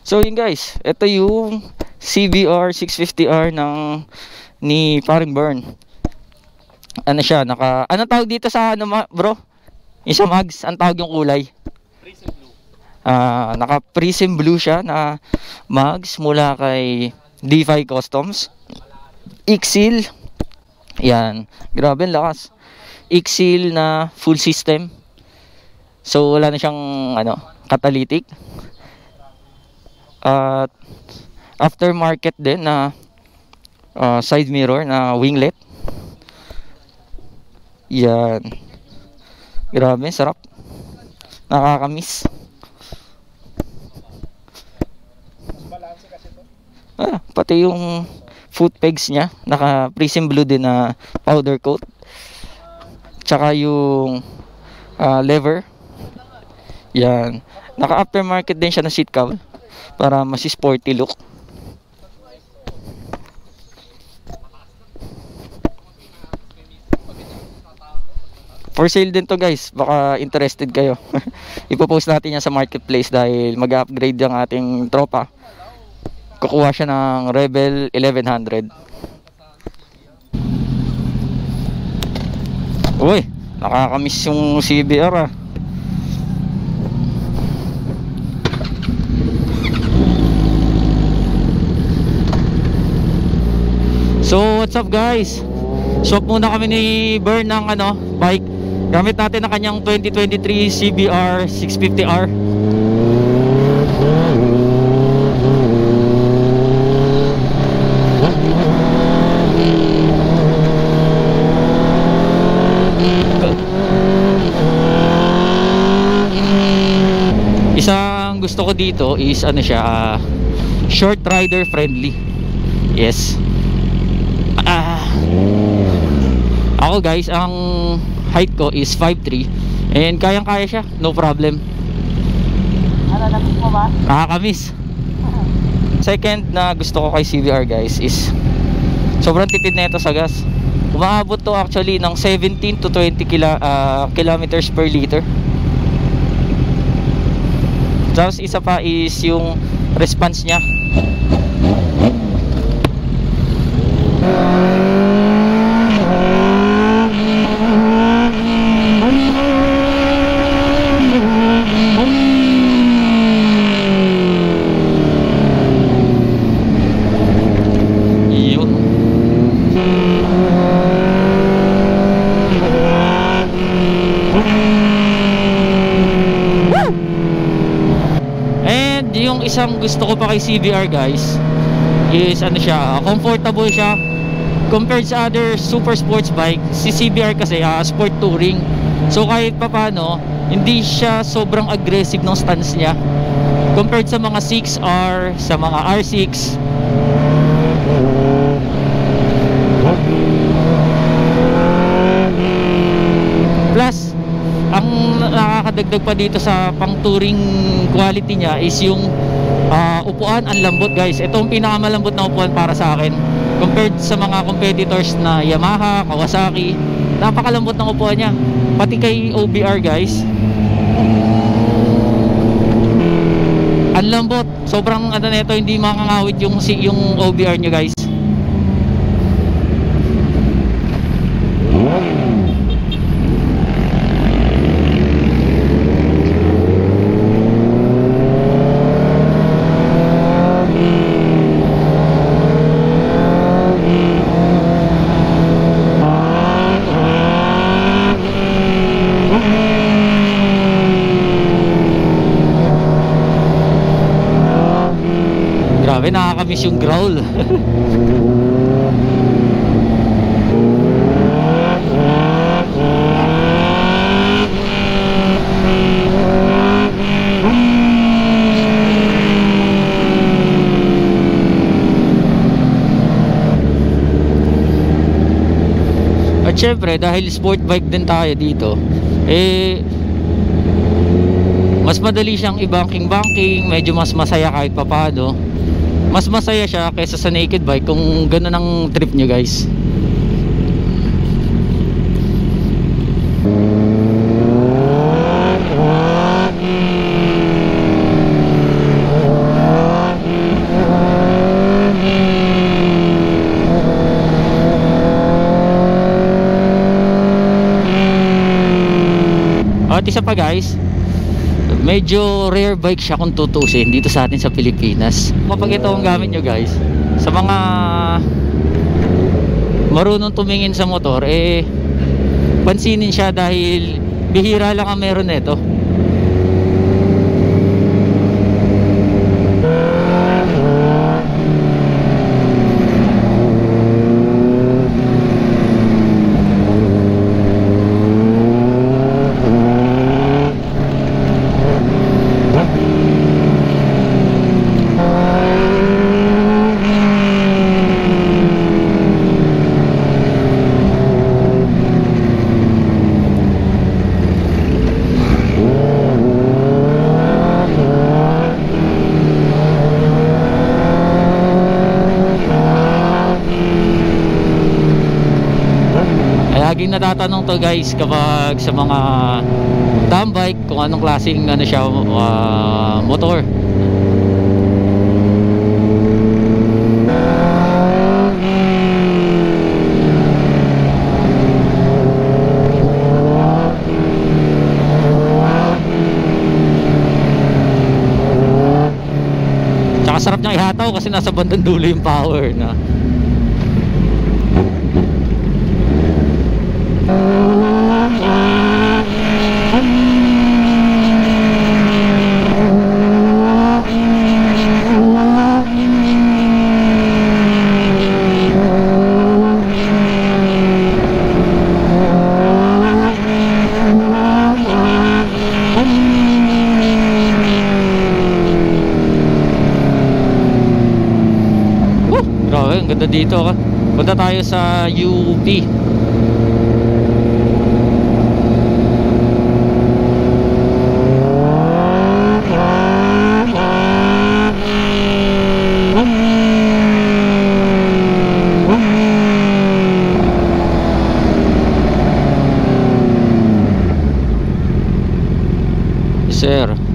So yun guys, ito yung CBR 650R ni paring Bern. Ano siya, anong tawag dito sa ano bro? Yung sa mags, ang tawag yung kulay? Prism blue. Naka prism blue siya na mags mula kay DeFi Customs. Ixil. Yan, grabe ang lakas. Ixil na full system. So wala na siyang catalytic. At aftermarket din na side mirror na winglet. Yan. Grabe, sarap. Nakakamiss. Pati yung foot pegs niya, naka prism blue din na powder coat. Tsaka yung lever. Yan. Naka aftermarket din siya na seat cover para mas sporty look. For sale din to guys, baka interested kayo. Ipopost natin yan sa marketplace dahil mag-upgrade yung ating tropa. Kukuha siya ng Rebel 1100. Uy, nakakamiss yung CBR ah. So what's up guys? Swap muna kami ni Bern ng bike. Gamit natin ang kanyang 2023 CBR 650R. Isang gusto ko dito is short rider friendly. Yes. Ako guys, ang height ko is 5'3", and kayang-kaya siya, no problem. Nakakamiss mo ba? Nakakamiss. Second na gusto ko kay CBR guys is sobrang tipid na ito sa gas. Umaabot to actually ng 17 to 20 kilometers per liter. Tapos isa pa is yung response niya. Isang gusto ko pa kay CBR guys is comfortable siya compared sa other super sports bike. Si CBR kasi sport touring, so kahit papano hindi siya sobrang aggressive ng stance niya compared sa mga 6R, sa mga R6. Plus ang nakakadagdag pa dito sa pang touring quality niya is yung upuan. Ang lambot guys, ito ang pinakamalambot na upuan para sa akin compared sa mga competitors na Yamaha, Kawasaki. Napakalambot ng upuan niya, pati kay OBR guys. Ang lambot, sobrang nito, hindi makangawit yung OBR niya guys. Grabe, nakakamiss yung growl. At syempre dahil sport bike din tayo dito, mas madali siyang i-banking, medyo mas masaya kahit papano. Mas masaya siya kaysa sa naked bike kung gano'n ang trip nyo guys. At isa pa guys, medyo rare bike siya kung tutusin dito sa atin sa Pilipinas. Kapag ito ang gamit nyo guys, sa mga marunong tumingin sa motor, pansinin siya dahil bihira lang ang meron nito. Laging natatanong to guys kapag sa mga dam bike kung anong klaseng ano siya, motor. Tsaka sarap niyang ihataw kasi nasa bandang dulo yung power na. Grabe, ang ganda dito ka. Punta tayo sa UP. Sir.